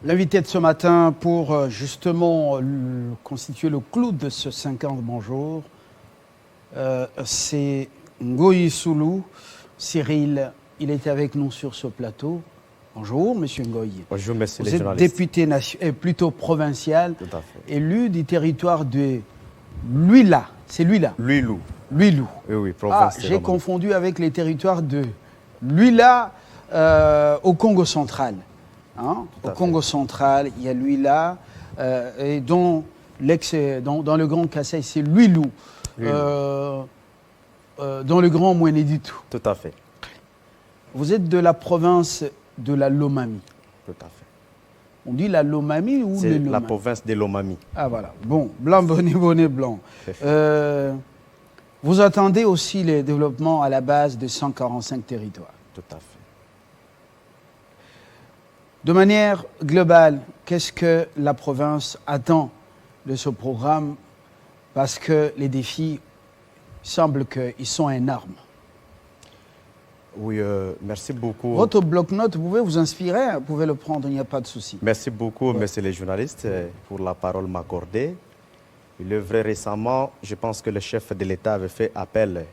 L'invité de ce matin pour justement constituer le clou de ce 50 bonjour, c'est Ngoyi Soulou. Cyril, il était avec nous sur ce plateau. Bonjour, monsieur Ngoyi. Bonjour, monsieur Vous les êtes journalistes. député plutôt provincial, Tout à fait. élu du territoire de Luila. C'est Luila. Luilou. Luilou. Oui, oui, Ah, province. j'ai confondu avec les territoires de Luila au Congo central. Hein? Au Congo central, il y a Luila, et dans le Grand Kassai, c'est Luilou. Dans le Grand Mouénéditou. Tout à fait. Vous êtes de la province de la Lomami. Tout à fait. On dit la Lomami ou le C'est Lomami? la province de Lomami. Ah voilà. Bon, blanc, bonnet, blanc. Vous attendez aussi les développements à la base de 145 territoires. Tout à fait. De manière globale, qu'est-ce que la province attend de ce programme? Parce que les défis semblent qu'ils sont énormes. Oui, merci beaucoup. Votre bloc-notes, vous pouvez vous inspirer, vous pouvez le prendre, il n'y a pas de souci. Merci beaucoup, messieurs les journalistes, pour la parole m'accorder. Il est vrai, récemment, je pense que le chef de l'État avait fait appel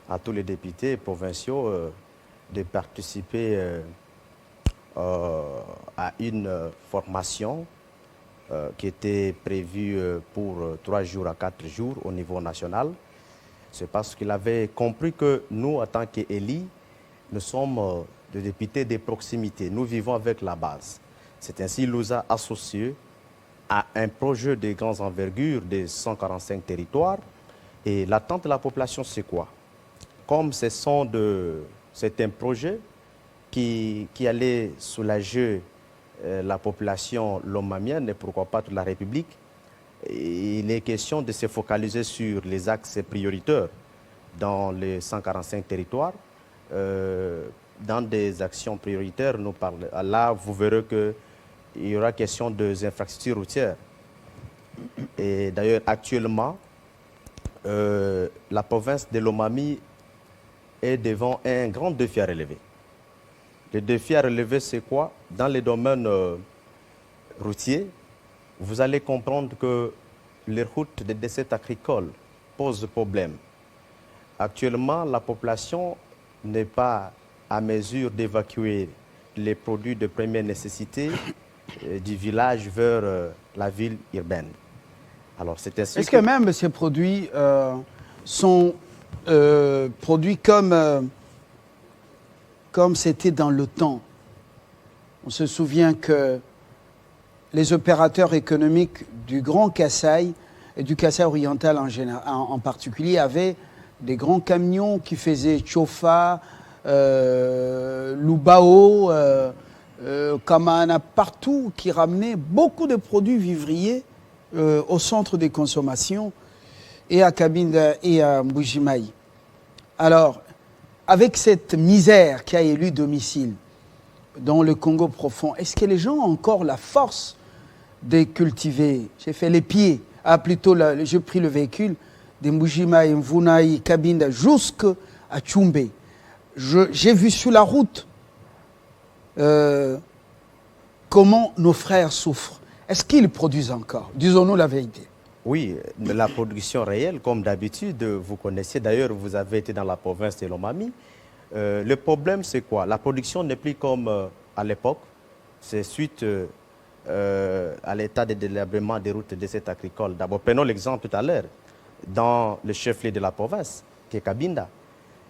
à tous les députés provinciaux de participer à une formation qui était prévue pour 3 jours à 4 jours au niveau national. C'est parce qu'il avait compris que nous, en tant qu'élus, nous sommes des députés de proximité. Nous vivons avec la base. C'est ainsi qu'il nous a associés à un projet de grande envergure de 145 territoires. Et l'attente de la population, c'est quoi? Comme c'est un projet qui allait soulager la population lomamienne et pourquoi pas toute la République, il est question de se focaliser sur les axes prioritaires dans les 145 territoires. Dans des actions prioritaires, là, vous verrez qu'il y aura question des infrastructures routières. Et d'ailleurs, actuellement, la province de Lomami est devant un grand défi à relever. Le défi à relever, c'est quoi? Dans les domaines routiers, vous allez comprendre que les routes de dessert agricole posent problème. Actuellement, la population n'est pas à mesure d'évacuer les produits de première nécessité du village vers la ville urbaine. Alors, c'est ainsi Est-ce que même ces produits sont produits comme c'était dans le temps? On se souvient que les opérateurs économiques du Grand Kassai et du Kassai oriental en particulier avaient des grands camions qui faisaient Chofa, Lubao, Kamana, partout, qui ramenaient beaucoup de produits vivriers au centre des consommations et à Kabinda et à Mbujimaï. Alors, avec cette misère qui a élu domicile dans le Congo profond, est-ce que les gens ont encore la force de cultiver? J'ai fait les pieds, j'ai pris le véhicule de Mbujimaï, Mvunaï, Kabinda, jusqu'à Tchumbe. J'ai vu sur la route comment nos frères souffrent. Est-ce qu'ils produisent encore? Disons-nous la vérité. Oui, la production réelle, comme d'habitude, vous connaissez. D'ailleurs, vous avez été dans la province de Lomami. Le problème, c'est quoi? La production n'est plus comme à l'époque. C'est suite à l'état de délabrement des routes de cette agricole. D'abord, prenons l'exemple tout à l'heure. Dans le chef-lieu de la province, qui est Kabinda,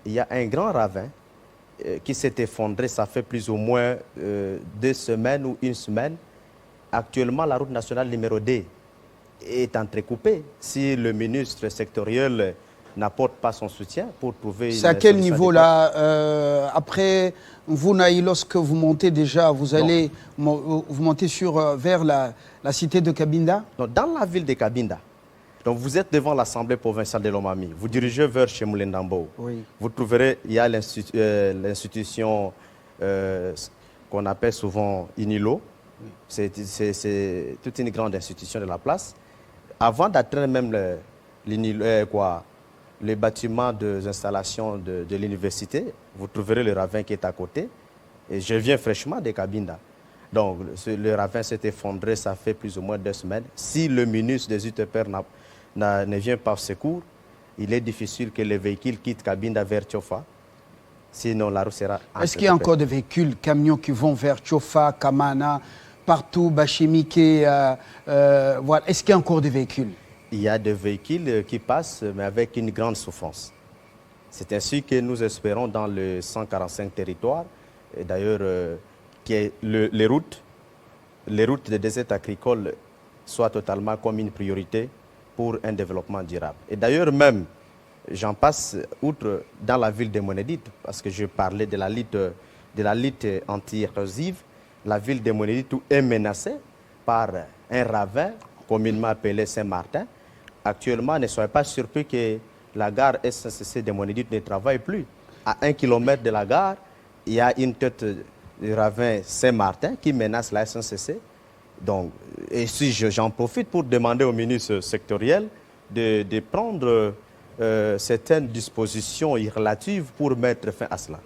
il y a un grand ravin qui s'est effondré. Ça fait plus ou moins 2 semaines ou 1 semaine. Actuellement, la route nationale numéro 2 est entrecoupée. Si le ministre sectoriel n'apporte pas son soutien pour trouver... C'est à quel niveau là après Mvunaï, lorsque vous montez déjà, vous montez vers la cité de Kabinda? Non, dans la ville de Kabinda. Donc vous êtes devant l'Assemblée provinciale de Lomami. Vous dirigez vers chez Moulendambo. Oui. Vous trouverez, il y a l'institution qu'on appelle souvent INILO. Oui. C'est toute une grande institution de la place. Avant d'atteindre même les bâtiments des installations de l'université, vous trouverez le ravin qui est à côté. Et je viens fraîchement de Kabinda. Donc, le ravin s'est effondré, ça fait plus ou moins 2 semaines. Si le ministre des UTPR ne vient pas au secours, il est difficile que les véhicules quittent Cabinda vers Tchofa. Sinon, la route sera... Est-ce qu'il y a encore des véhicules, camions qui vont vers Tchofa, Kamana, partout, Bachimike, voilà. Est-ce qu'il y a encore des véhicules? Il y a des véhicules qui passent, mais avec une grande souffrance. C'est ainsi que nous espérons dans le 145 territoires, et d'ailleurs, que les routes des déserts agricoles soient totalement comme une priorité pour un développement durable. Et d'ailleurs même, j'en passe outre dans la ville de Monédite, parce que je parlais de la lutte anti-érosive. La ville de Monédite est menacée par un ravin communément appelé Saint-Martin. Actuellement, ne soyez pas surpris que la gare SNCC de Monédite ne travaille plus. À 1 kilomètre de la gare, il y a une tête du ravin Saint-Martin qui menace la SNCC. Donc, et si j'en profite pour demander au ministre sectoriel de prendre certaines dispositions relatives pour mettre fin à cela.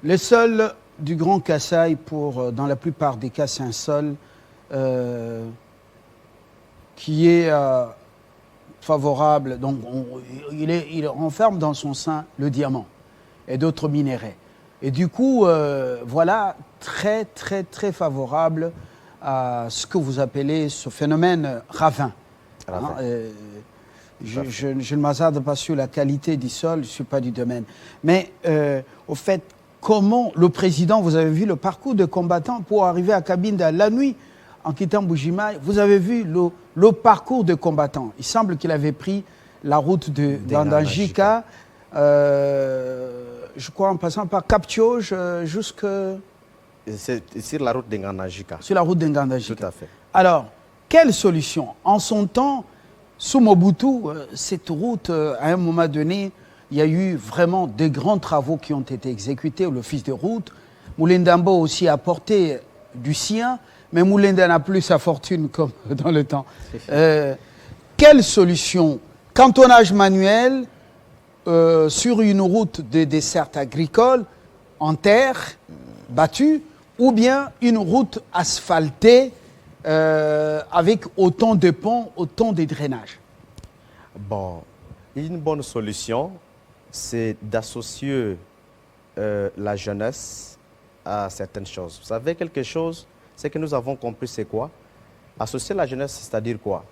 Le sol du Grand Kasaï, dans la plupart des cas, c'est un sol qui est favorable. Donc, il renferme dans son sein le diamant et d'autres minéraux. Et du coup, voilà, très, très, très favorable à ce que vous appelez ce phénomène ravin. Hein, je ne m'hasarde pas sur la qualité du sol, je ne suis pas du domaine. Mais au fait, comment le président, vous avez vu le parcours de combattants pour arriver à Cabinda la nuit en quittant Mbuji-Mayi, vous avez vu le parcours de combattants. Il semble qu'il avait pris la route de Ngandajika, je crois en passant par Cap-Tchoj jusque... C'est sur la route de Ngandajika. Sur la route de Ngandajika. Tout à fait. Alors, quelle solution? En son temps, sous Mobutu, cette route, à un moment donné, il y a eu vraiment de grands travaux qui ont été exécutés au l'office de route. Moulindambo aussi a apporté du sien, mais Moulenda n'a plus sa fortune comme dans le temps. Quelle solution? Cantonnage manuel sur une route de dessert agricole en terre battue, ou bien une route asphaltée avec autant de ponts, autant de drainages? Bon, une bonne solution, c'est d'associer la jeunesse à certaines choses. Vous savez quelque chose, c'est que nous avons compris c'est quoi? Associer la jeunesse, c'est-à-dire quoi?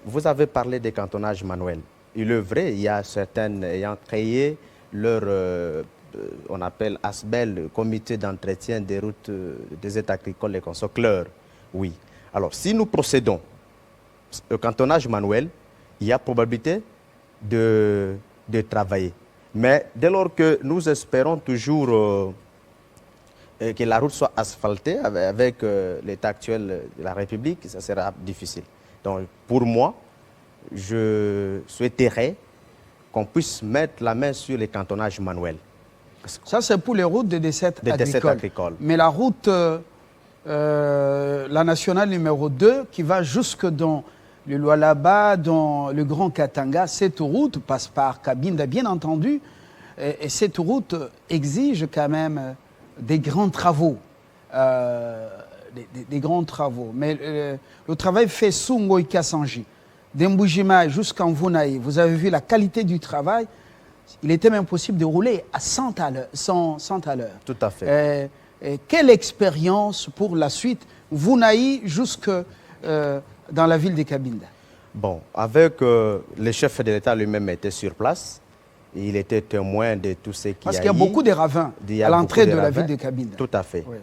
Vous avez parlé des cantonnages manuels. Il est vrai, il y a certaines ayant créé leur, on appelle ASBEL, comité d'entretien des routes des états agricoles et conso, CLEUR. Oui. Alors, si nous procédons au cantonnage manuel, il y a probabilité de travailler. Mais dès lors que nous espérons toujours que la route soit asphaltée avec l'état actuel de la République, ça sera difficile. Donc, pour moi, je souhaiterais qu'on puisse mettre la main sur les cantonnages manuels. Ça, c'est pour les routes de dessert agricoles. Mais la route, la nationale numéro 2, qui va jusque dans le Lualaba, dans le Grand Katanga, cette route passe par Cabinda, bien entendu, et cette route exige quand même des grands travaux. Des grands travaux. Mais le travail fait sous Ngoï Kassanji, d'Mbuji-Mayi jusqu'en Vunaï. Vous avez vu la qualité du travail. Il était même possible de rouler à 100 à l'heure. Tout à fait. Quelle expérience pour la suite, Vunaï jusque dans la ville de Cabinda? Bon, avec le chef de l'État lui-même était sur place. Il était témoin de tout ce qui Parce qu'il y a beaucoup de ravins à l'entrée de la ville de Cabinda. Tout à fait. Oui.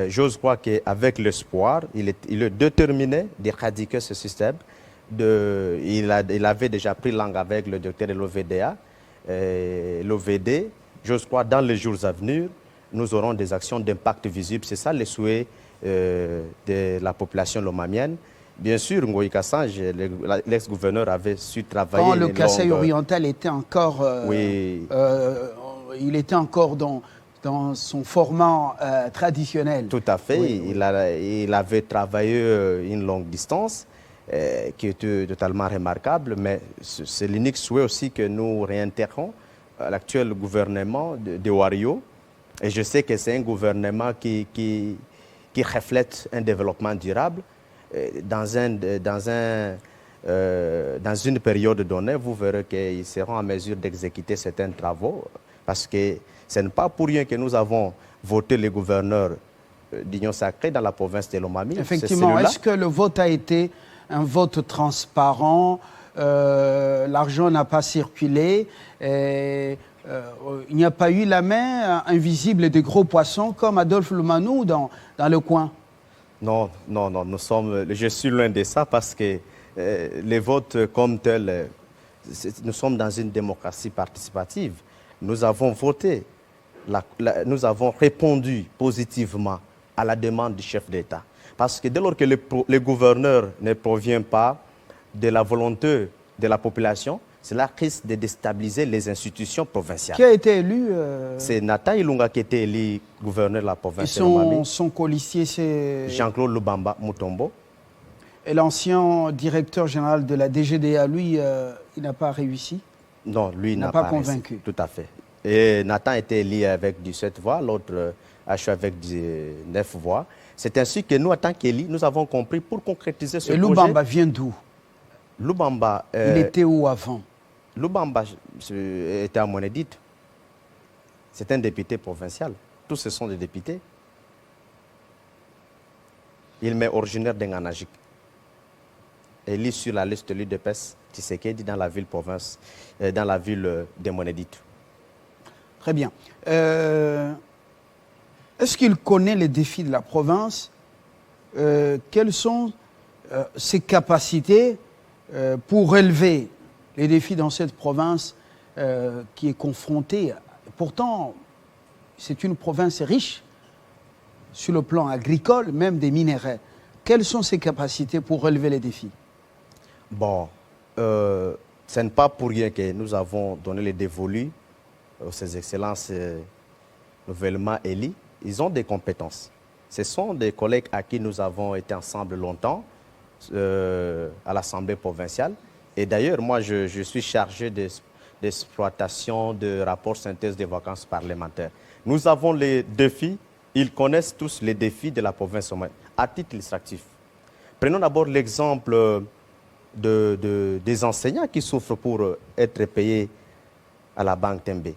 J'ose croire qu'avec l'espoir, il est déterminé d'éradiquer ce système. Il avait déjà pris langue avec le docteur de l'OVDA. L'OVD, j'ose croire, dans les jours à venir, nous aurons des actions d'impact visible. C'est ça le souhait de la population lomamienne. Bien sûr, Ngoï Kassange, l'ex-gouverneur, avait su travailler. Quand le Kasaï oriental était encore, il était encore dans son format traditionnel. Tout à fait. Oui, il avait travaillé une longue distance qui était totalement remarquable, mais c'est l'unique souhait aussi que nous réintérons à l'actuel gouvernement de Wario Et je sais que c'est un gouvernement qui reflète un développement durable. Dans une période donnée, vous verrez qu'ils seront en mesure d'exécuter certains travaux parce que ce n'est pas pour rien que nous avons voté les gouverneurs d'Union Sacrée dans la province de Lomami. Effectivement, est-ce que le vote a été un vote transparent? L'argent n'a pas circulé et, il n'y a pas eu la main invisible des gros poissons comme Adolphe Lumanou dans le coin? Non, je suis loin de ça parce que les votes comme tels, nous sommes dans une démocratie participative. Nous avons voté, nous avons répondu positivement à la demande du chef d'État. Parce que dès lors que le gouverneur ne provient pas de la volonté de la population, cela risque de déstabiliser les institutions provinciales. Qui a été élu C'est Nathan Ilunga qui a été élu gouverneur de la province de Lomami. Lomami. Son colistier, c'est Jean-Claude Lubamba Mutombo. Et l'ancien directeur général de la DGDA, lui, il n'a pas réussi? Non, lui il n'a pas pas convaincu. Réussi. Tout à fait. Et Nathan était élu avec 17 voix, l'autre a choisi avec 9 voix. C'est ainsi que nous, en tant qu'élus, nous avons compris pour concrétiser ce projet. Et Lubamba vient d'où? Lubamba... il était où avant? Lubamba était à Monédite. C'est un député provincial. Tous ce sont des députés. Il m'est originaire d'Nganajik. Élu sur la liste de l'UDPS Tshisekedi dans la ville-province, dans la ville de Monédite. Très bien. Est-ce qu'il connaît les défis de la province? Quelles sont ses capacités pour relever les défis dans cette province qui est confrontée? Pourtant, c'est une province riche sur le plan agricole, même des minéraux. Quelles sont ses capacités pour relever les défis? Bon, ce n'est pas pour rien que nous avons donné les dévolus aux ces excellences nouvellement élis. Ils ont des compétences. Ce sont des collègues à qui nous avons été ensemble longtemps à l'Assemblée provinciale. Et d'ailleurs, moi, je suis chargé d'exploitation de rapports synthèse des vacances parlementaires. Nous avons les défis, ils connaissent tous les défis de la province à titre illustratif. Prenons d'abord l'exemple des enseignants qui souffrent pour être payés à la Banque Tembe.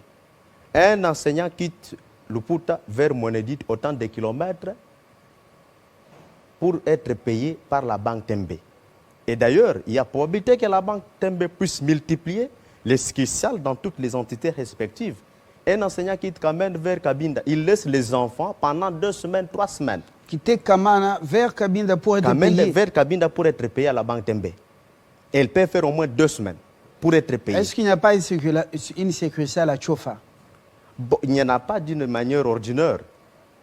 Un enseignant quitte Luputa vers Monédite autant de kilomètres pour être payé par la Banque Tembe. Et d'ailleurs, il y a probabilité que la Banque Tembe puisse multiplier les sciales dans toutes les entités respectives. Un enseignant quitte Kamene vers Kabinda, il laisse les enfants pendant 2 semaines, 3 semaines. Quitter Kamana vers Kabinda pour être payé. Vers Kabinda pour être payé à la Banque Tembe. Elle peut faire au moins 2 semaines pour être payée. Est-ce qu'il n'y a pas une sécurité à la Tchofa? Bon, il n'y en a pas d'une manière ordinaire.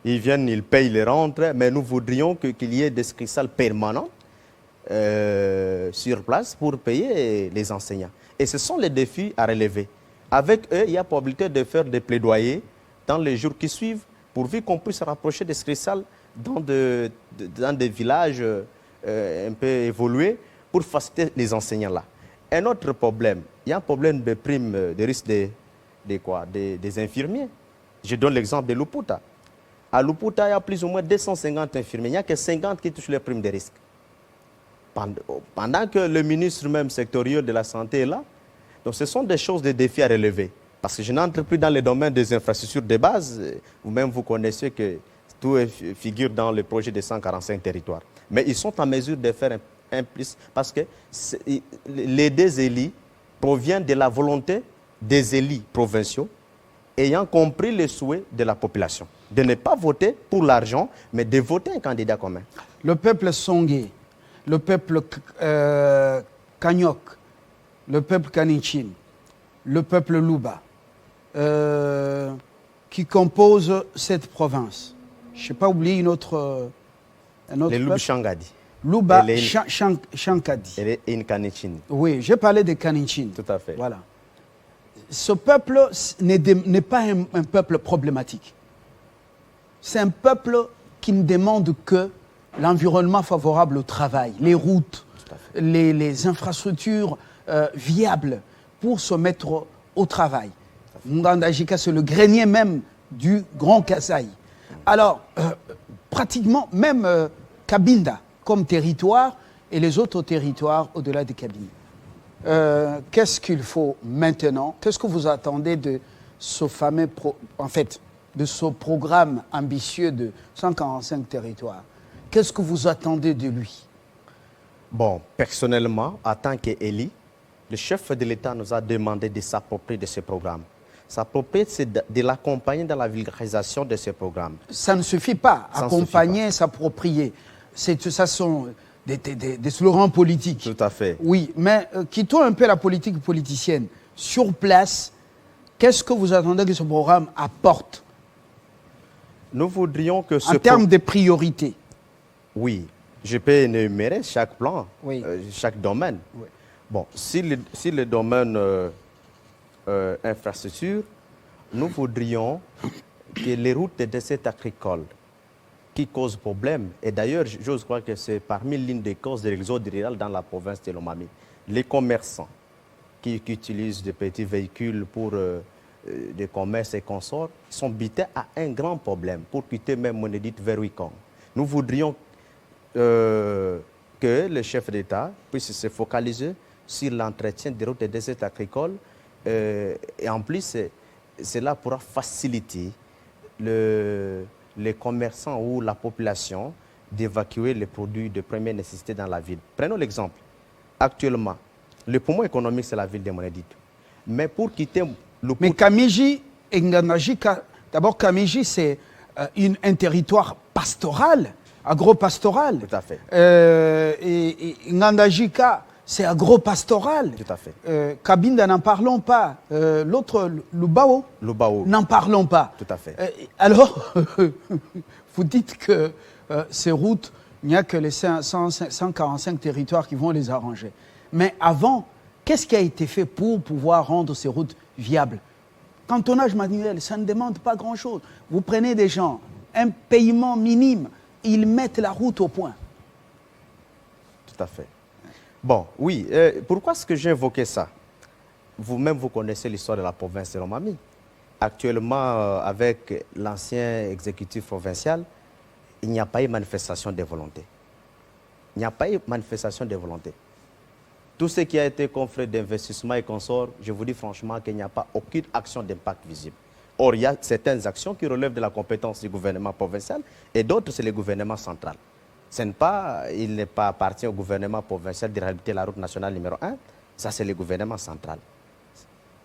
Ils viennent, ils payent les rentrées, mais nous voudrions qu'il y ait des scrissales permanents sur place pour payer les enseignants. Et ce sont les défis à relever. Avec eux, il y a probabilité de faire des plaidoyers dans les jours qui suivent, pourvu qu'on puisse rapprocher des scrissales dans des villages un peu évolués pour faciliter les enseignants là. Un autre problème, il y a un problème de prime de risque des infirmiers. Je donne l'exemple de Luputa. À Luputa, il y a plus ou moins 250 infirmiers. Il n'y a que 50 qui touchent les primes de risque. Pendant que le ministre même sectoriel de la Santé est là. Donc ce sont des choses, des défis à relever. Parce que je n'entre plus dans le domaine des infrastructures de base. Vous-même, vous connaissez que tout figure dans le projet des 145 territoires. Mais ils sont en mesure de faire un plus parce que les deux élus proviennent de la volonté des élus provinciaux ayant compris les souhaits de la population. De ne pas voter pour l'argent, mais de voter un candidat commun. Le peuple Songé, le peuple Kanyok, le peuple Kaninchin, le peuple Luba, qui composent cette province. Je n'ai pas oublié un autre les Luba Shangadi. Luba Shankadi. Et une Kaninchin. Oui, j'ai parlé de Kaninchin. Tout à fait. Voilà. Ce peuple n'est pas un peuple problématique. C'est un peuple qui ne demande que l'environnement favorable au travail, les routes, les infrastructures viables pour se mettre au travail. Munganda Jika, c'est le grenier même du Grand Kasaï. Alors, pratiquement, même Cabinda comme territoire et les autres territoires au-delà de Cabinda. Qu'est-ce qu'il faut maintenant? Qu'est-ce que vous attendez de ce fameux, de ce programme ambitieux de 145 territoires? Qu'est-ce que vous attendez de lui? Bon, personnellement, en tant qu'élu, le chef de l'État nous a demandé de s'approprier de ce programme. S'approprier, c'est de l'accompagner dans la vulgarisation de ce programme. Ça ne suffit pas. Accompagner, s'approprier. Ça sont des slogans politiques. Tout à fait. Oui, mais quittons un peu la politique politicienne. Sur place, qu'est-ce que vous attendez que ce programme apporte? Nous voudrions que ce en termes de priorité. Oui, je peux énumérer chaque plan, oui. Chaque domaine. Oui. Bon, si le domaine infrastructure, nous voudrions que les routes de dessert agricole qui causent problème, et d'ailleurs, j'ose croire que c'est parmi l'une des causes de l'exode rural dans la province de Lomami, les commerçants qui utilisent des petits véhicules pour des commerces et consorts sont bités à un grand problème pour quitter même Monédite vers Wikong. Nous voudrions que le chef d'État puisse se focaliser sur l'entretien des routes et des aides agricoles et en plus, cela pourra faciliter les commerçants ou la population d'évacuer les produits de première nécessité dans la ville. Prenons l'exemple. Actuellement, le poumon économique, c'est la ville de Monédite. Mais pour quitter le... Mais Kamiji et Ngandajika, d'abord Kamiji, c'est un territoire pastoral, agro-pastoral. Tout à fait. Et Ngandajika, c'est agro-pastoral. Tout à fait. Cabinda, n'en parlons pas. L'autre, Lubao, n'en parlons pas. Tout à fait. Alors, vous dites que ces routes, il n'y a que les 145 territoires qui vont les arranger. Mais avant, qu'est-ce qui a été fait pour pouvoir rendre ces routes viables? Cantonnage manuel, ça ne demande pas grand-chose. Vous prenez des gens, un paiement minime, ils mettent la route au point. Tout à fait. Bon, oui. Pourquoi est-ce que j'ai invoqué ça? Vous-même, vous connaissez l'histoire de la province de Lomami. Actuellement, avec l'ancien exécutif provincial, il n'y a pas eu manifestation de volonté. Il n'y a pas eu manifestation de volonté. Tout ce qui a été confrère d'investissement et consorts, je vous dis franchement qu'il n'y a pas aucune action d'impact visible. Or, il y a certaines actions qui relèvent de la compétence du gouvernement provincial et d'autres, c'est le gouvernement central. Il n'est pas appartient au gouvernement provincial de réhabiliter la route nationale numéro 1. Ça, c'est le gouvernement central,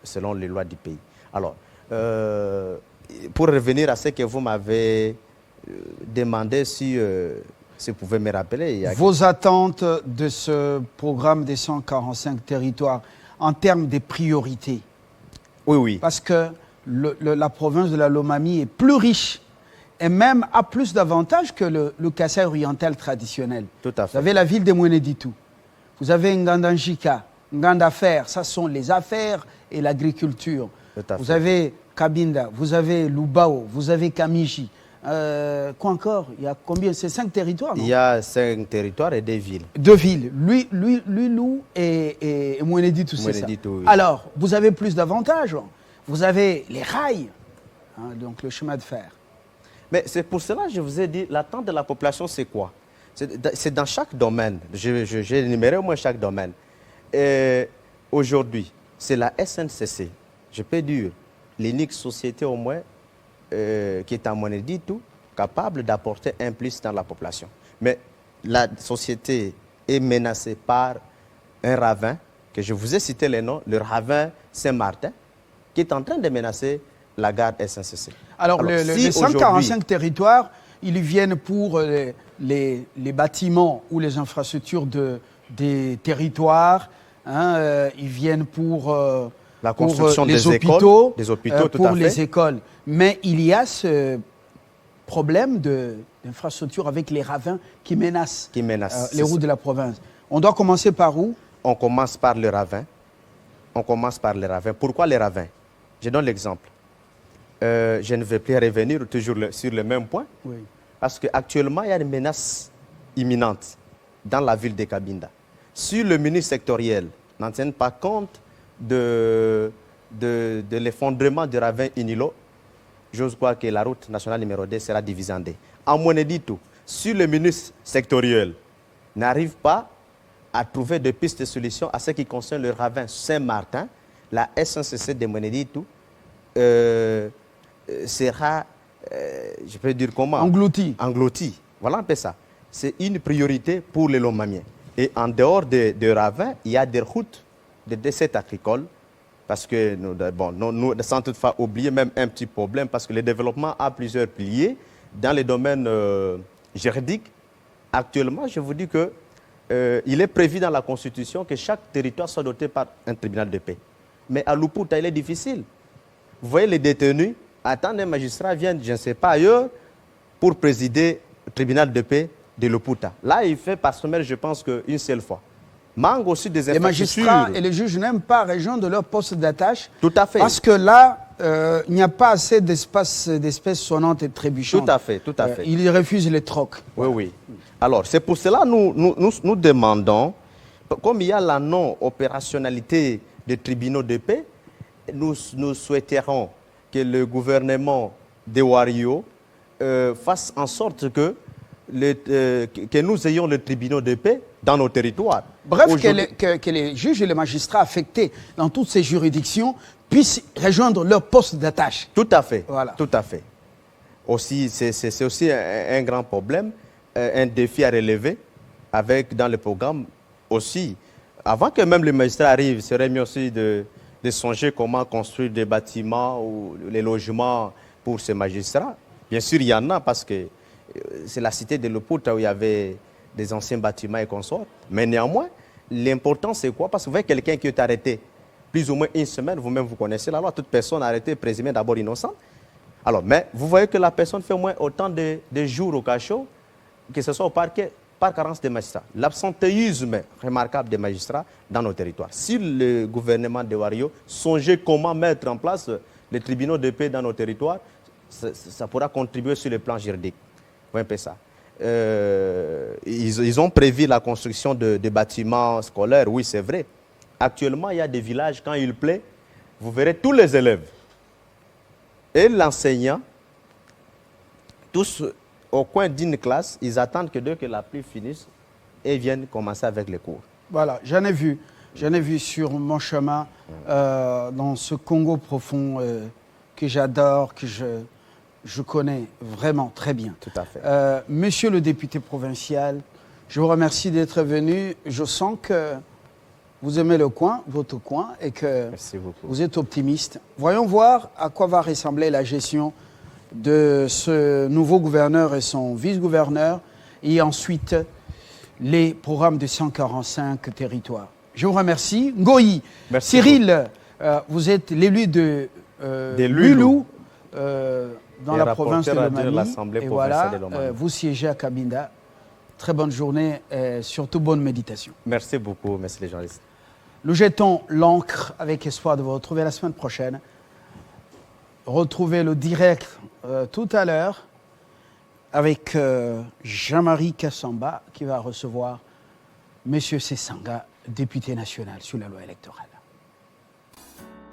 selon les lois du pays. Alors, pour revenir à ce que vous m'avez demandé, si vous pouvez me rappeler. Vos attentes de ce programme des 145 territoires en termes de priorités? Oui, oui. Parce que la province de la Lomami est plus riche et même a plus d'avantages que le Kasaï oriental traditionnel. Tout à fait. Vous avez la ville de Mweneditu, vous avez Ngandanjika, Ngandafer, ça sont les affaires et l'agriculture. Vous avez Cabinda, vous avez Lubao, vous avez Kamiji. Quoi encore? Il y a combien? C'est 5 territoires, non? Il y a 5 territoires et 2 villes. 2 villes, Lulou et Mweneditu, c'est ça. Oui. Alors, vous avez plus d'avantages. Vous avez les rails, hein, donc le chemin de fer. Mais c'est pour cela que je vous ai dit, l'attente de la population, c'est quoi? C'est dans chaque domaine. J'ai énuméré au moins chaque domaine. Aujourd'hui, c'est la SNCC, je peux dire, l'unique société au moins qui est à Monédite, capable d'apporter un plus dans la population. Mais la société est menacée par un ravin, que je vous ai cité les noms, le ravin Saint-Martin, qui est en train de menacer la gare SNCC. Alors les 145 territoires, ils viennent pour les bâtiments ou les infrastructures des territoires, hein, ils viennent pour... la construction des hôpitaux, pour les écoles. Mais il y a ce problème d'infrastructure avec les ravins qui menacent les routes de la province. On doit commencer par où? On commence par le ravin. Pourquoi les ravins? Je donne l'exemple. Je ne vais plus revenir toujours sur le même point. Oui. Parce qu'actuellement, il y a une menace imminente dans la ville de Cabinda. Si le ministre sectoriel n'en tient pas compte de l'effondrement du ravin Inilo, j'ose croire que la route nationale numéro 2 sera divisée en deux. En Moneditou, si le ministre sectoriel n'arrive pas à trouver de pistes de solution à ce qui concerne le ravin Saint-Martin, la SNCC de Moneditou sera, je peux dire comment? Englouti. Englouti. Voilà un peu ça. C'est une priorité pour les Lomamiens. Et en dehors de ravins, il y a des routes de décès agricoles. Parce que nous, sans toutefois oublier même un petit problème, parce que le développement a plusieurs piliers. Dans les domaines juridiques, actuellement, je vous dis que il est prévu dans la Constitution que chaque territoire soit doté par un tribunal de paix. Mais à Luputa, il est difficile. Vous voyez les détenus, attendent un magistrat vienne, je ne sais pas, ailleurs, pour présider le tribunal de paix de Luputa. Là, il fait par semaine, je pense, qu'une seule fois. Manque aussi des Les infrastructures. magistrats et les juges n'aiment pas rejoindre de leur poste d'attache. Tout à fait. Parce que là, il n'y a pas assez d'espèces sonnantes et trébuchantes. Tout à fait, tout à fait. Ils refusent les trocs. Oui, oui. Alors, c'est pour cela que nous demandons, comme il y a la non-opérationnalité des tribunaux de paix, nous souhaiterons que le gouvernement de Wario fasse en sorte que nous ayons le tribunal de paix dans nos territoires. Bref, que les juges et les magistrats affectés dans toutes ces juridictions puissent rejoindre leur poste d'attache. Tout à fait. Voilà. Tout à fait. Aussi, c'est aussi un grand problème, un défi à relever avec dans le programme aussi. Avant que même les magistrats arrivent, il serait mieux aussi de songer comment construire des bâtiments ou les logements pour ces magistrats. Bien sûr, il y en a parce que c'est la cité de Luputa où il y avait des anciens bâtiments et consorts. Mais néanmoins, l'important c'est quoi? Parce que vous voyez quelqu'un qui est arrêté plus ou moins une semaine, vous-même vous connaissez la loi, toute personne arrêtée est présumée d'abord innocente. Alors, mais vous voyez que la personne fait au moins autant de jours au cachot, que ce soit au parquet, par carence des magistrats. L'absentéisme remarquable des magistrats dans nos territoires. Si le gouvernement de Wario songeait comment mettre en place les tribunaux de paix dans nos territoires, ça pourra contribuer sur le plan juridique. Vous voyez un peu ça. Ils ont prévu la construction de bâtiments scolaires, oui c'est vrai. Actuellement, il y a des villages, quand il plaît, vous verrez tous les élèves et l'enseignant, tous au coin d'une classe, ils attendent que dès que la pluie finisse et viennent commencer avec les cours. Voilà, j'en ai vu sur mon chemin, dans ce Congo profond que j'adore, que je connais vraiment très bien. Tout à fait. Monsieur le député provincial, je vous remercie d'être venu. Je sens que vous aimez le coin, votre coin, et que vous êtes optimiste. Voyons voir à quoi va ressembler la gestion de ce nouveau gouverneur et son vice-gouverneur, et ensuite les programmes de 145 territoires. Je vous remercie. Ngoyi, merci Cyril, vous êtes l'élu de Lulou, dans la province de Lomami. Et voilà, vous siégez à Cabinda. Très bonne journée et surtout bonne méditation. Merci beaucoup, messieurs les journalistes. Nous jetons l'encre avec espoir de vous retrouver la semaine prochaine. Retrouvez le direct tout à l'heure avec Jean-Marie Kassamba qui va recevoir M. Sessanga, député national sur la loi électorale.